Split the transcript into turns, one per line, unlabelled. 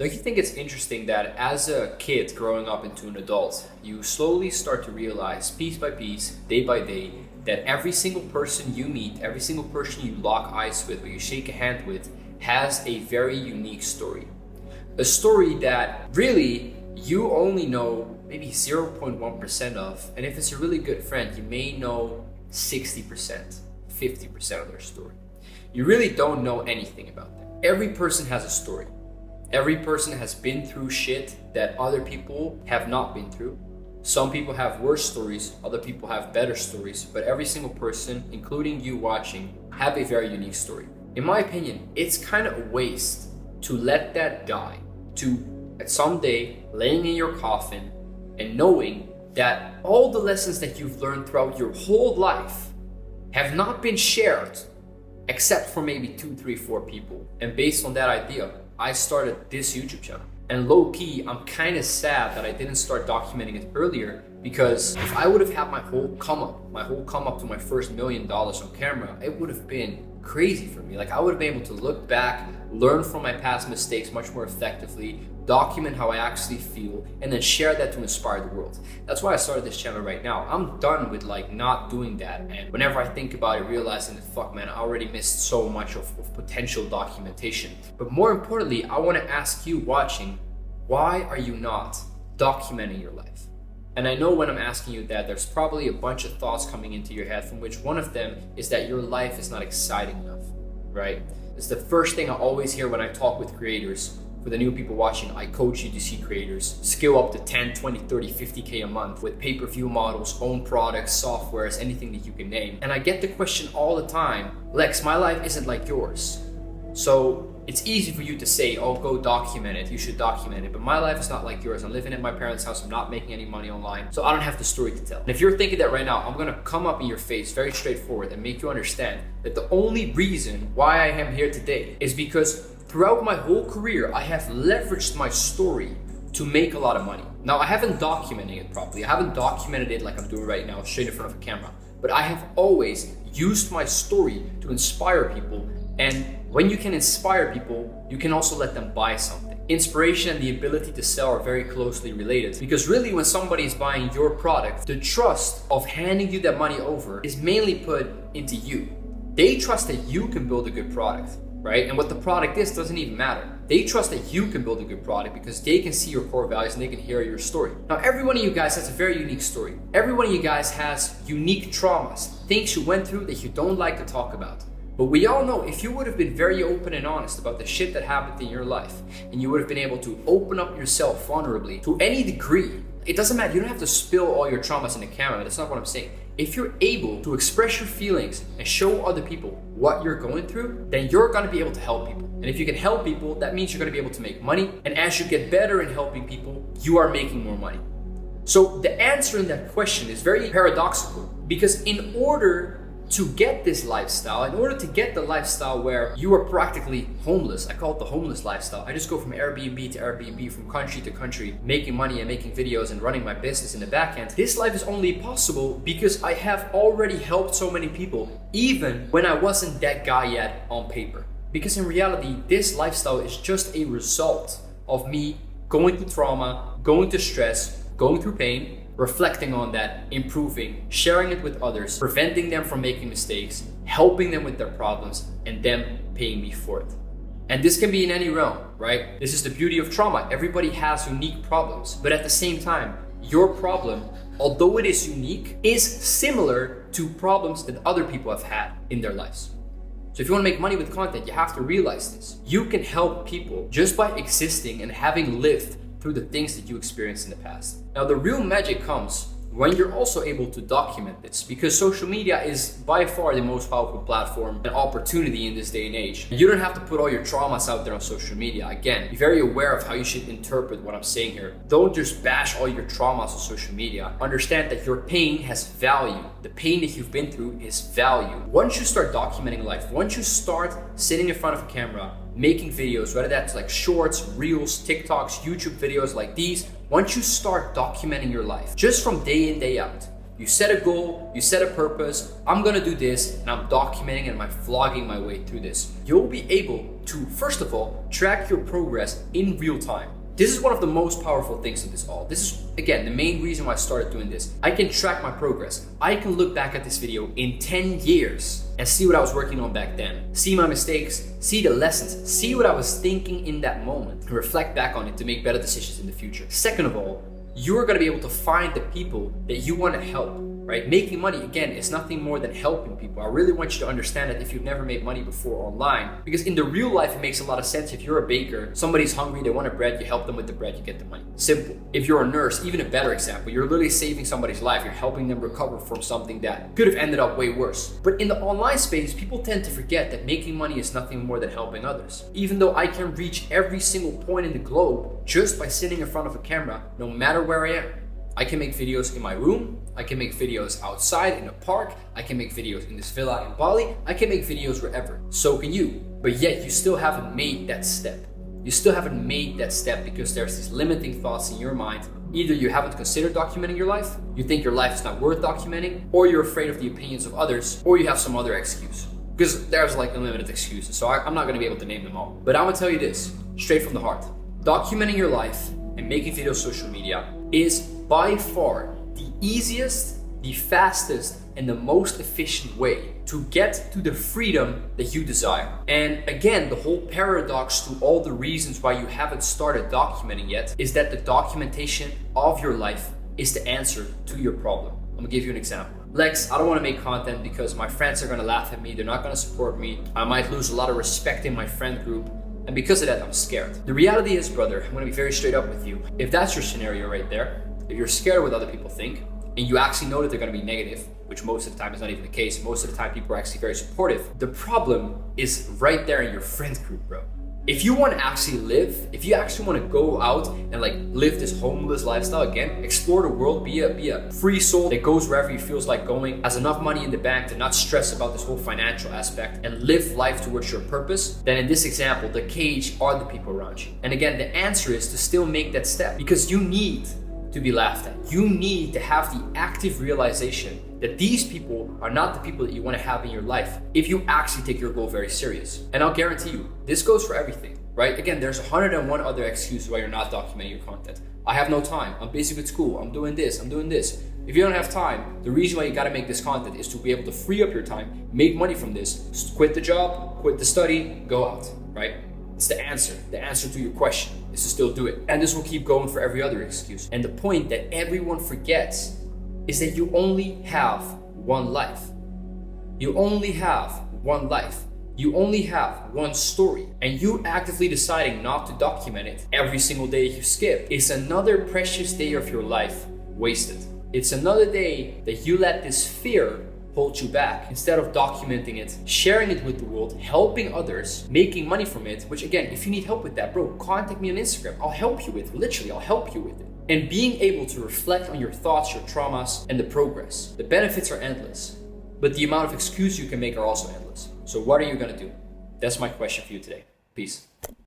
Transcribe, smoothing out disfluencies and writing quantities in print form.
Don't you think it's interesting that as a kid growing up into an adult, you slowly start to realize piece by piece, day by day, that every single person you meet, every single person you lock eyes with or you shake a hand with has a very unique story. A story that really you only know maybe 0.1% of, and if it's a really good friend, you may know 60%, 50% of their story. You really don't know anything about them. Every person has a story. Every person has been through shit that other people have not been through. Some people have worse stories, other people have better stories, but every single person, including you watching, have a very unique story. In my opinion, it's kind of a waste to let that die, to at someday laying in your coffin and knowing that all the lessons that you've learned throughout your whole life have not been shared except for maybe 2, 3, 4 people. And based on that idea, I started this YouTube channel. And low-key, I'm kind of sad that I didn't start documenting it earlier, because if I would have had my whole come up to my first $1 million on camera, it would have been crazy for me. Like, I would have been able to look back, learn from my past mistakes much more effectively, document how I actually feel, and then share that to inspire the world. That's why I started this channel right now. I'm done with not doing that, and whenever I think about it, realizing that fuck man, I already missed so much of potential documentation. But more importantly, I want to ask you watching, why are you not documenting your life? And I know when I'm asking you that, there's probably a bunch of thoughts coming into your head, from which one of them is that your life is not exciting enough, right? It's the first thing I always hear when I talk with creators. For the new people watching, I coach UGC creators, scale up to 10, 20, 30, 50K a month with pay-per-view models, own products, softwares, anything that you can name. And I get the question all the time, Lex, my life isn't like yours. So it's easy for you to say, oh, go document it, you should document it. But my life is not like yours. I'm living at my parents' house, I'm not making any money online, so I don't have the story to tell. And if you're thinking that right now, I'm gonna come up in your face very straightforward and make you understand that the only reason why I am here today is because throughout my whole career, I have leveraged my story to make a lot of money. Now, I haven't documented it properly. I haven't documented it like I'm doing right now, straight in front of a camera. But I have always used my story to inspire people. And when you can inspire people, you can also let them buy something. Inspiration and the ability to sell are very closely related, because really when somebody is buying your product, the trust of handing you that money over is mainly put into you. They trust that you can build a good product, right? And what the product is doesn't even matter. They trust that you can build a good product because they can see your core values and they can hear your story. Now, every one of you guys has a very unique story. Every one of you guys has unique traumas, things you went through that you don't like to talk about. But we all know if you would have been very open and honest about the shit that happened in your life, and you would have been able to open up yourself vulnerably to any degree, it doesn't matter. You don't have to spill all your traumas in the camera. That's not what I'm saying. If you're able to express your feelings and show other people what you're going through, then you're going to be able to help people. And if you can help people, that means you're going to be able to make money. And as you get better in helping people, you are making more money. So the answer in that question is very paradoxical, because in order to get this lifestyle, in order to get the lifestyle where you are practically homeless, I call it the homeless lifestyle. I just go from Airbnb to Airbnb, from country to country, making money and making videos and running my business in the back end. This life is only possible because I have already helped so many people, even when I wasn't that guy yet on paper. Because in reality, this lifestyle is just a result of me going through trauma, going through stress, going through pain, reflecting on that, improving, sharing it with others, preventing them from making mistakes, helping them with their problems, and them paying me for it. And this can be in any realm, right? This is the beauty of trauma. Everybody has unique problems, but at the same time, your problem, although it is unique, is similar to problems that other people have had in their lives. So if you want to make money with content, you have to realize this. You can help people just by existing and having lived through the things that you experienced in the past. Now, the real magic comes when you're also able to document this, because social media is by far the most powerful platform and opportunity in this day and age. You don't have to put all your traumas out there on social media. Again, be very aware of how you should interpret what I'm saying here. Don't just bash all your traumas on social media. Understand that your pain has value. The pain that you've been through is value. Once you start documenting life, once you start sitting in front of a camera, making videos, whether that's like shorts, reels, TikToks, YouTube videos like these, once you start documenting your life, just from day in, day out, You set a goal, you set a purpose. I'm gonna do this, and I'm documenting and I'm vlogging my way through this. You'll be able to, first of all, track your progress in real time. This is one of the most powerful things of this all. This is, again, the main reason why I started doing this. I can track my progress. I can look back at this video in 10 years and see what I was working on back then. See my mistakes, see the lessons, see what I was thinking in that moment, and reflect back on it to make better decisions in the future. Second of all, you're gonna be able to find the people that you wanna help, right? Making money, again, is nothing more than helping people. I really want you to understand that if you've never made money before online, because in the real life, it makes a lot of sense. If you're a baker, somebody's hungry, they want a bread, you help them with the bread, you get the money. Simple. If you're a nurse, even a better example, you're literally saving somebody's life. You're helping them recover from something that could have ended up way worse. But in the online space, people tend to forget that making money is nothing more than helping others. Even though I can reach every single point in the globe just by sitting in front of a camera, no matter where I am. I can make videos in my room, I can make videos outside in a park, I can make videos in this villa in Bali, I can make videos wherever. So can you. But yet you still haven't made that step. You still haven't made that step because there's these limiting thoughts in your mind. Either you haven't considered documenting your life, you think your life is not worth documenting, or you're afraid of the opinions of others, or you have some other excuse. Because there's like unlimited excuses, so I'm not gonna be able to name them all. But I'm gonna tell you this, straight from the heart. Documenting your life and making videos on social media is by far the easiest, the fastest, and the most efficient way to get to the freedom that you desire. And again, the whole paradox to all the reasons why you haven't started documenting yet is that the documentation of your life is the answer to your problem. I'm gonna give you an example. Lex, I don't wanna make content because my friends are gonna laugh at me, they're not gonna support me, I might lose a lot of respect in my friend group, and because of that, I'm scared. The reality is, brother, I'm gonna be very straight up with you. If that's your scenario right there, if you're scared of what other people think, and you actually know that they're gonna be negative, which most of the time is not even the case, most of the time people are actually very supportive, the problem is right there in your friend group, bro. If you want to actually live, if you actually want to go out and like live this homeless lifestyle again, explore the world, be a free soul that goes wherever he feels like going, has enough money in the bank to not stress about this whole financial aspect and live life towards your purpose, then in this example, the cage are the people around you. And again, the answer is to still make that step because you need to be laughed at. You need to have the active realization that these people are not the people that you want to have in your life if you actually take your goal very serious. And I'll guarantee you, this goes for everything, right? Again, there's 101 other excuses why you're not documenting your content. I have no time, I'm busy with school, I'm doing this, I'm doing this. If you don't have time, the reason why you gotta make this content is to be able to free up your time, make money from this, quit the job, quit the study, go out, right? It's the answer to your question is to still do it. And this will keep going for every other excuse. And the point that everyone forgets is that you only have one life. You only have one life. You only have one story. And you actively deciding not to document it every single day you skip is another precious day of your life wasted. It's another day that you let this fear hold you back instead of documenting it, sharing it with the world, helping others, making money from it, which again, if you need help with that, bro, contact me on Instagram. I'll help you with it. Literally, I'll help you with it. And being able to reflect on your thoughts, your traumas, and the progress. The benefits are endless, but the amount of excuses you can make are also endless. So what are you gonna do? That's my question for you today. Peace.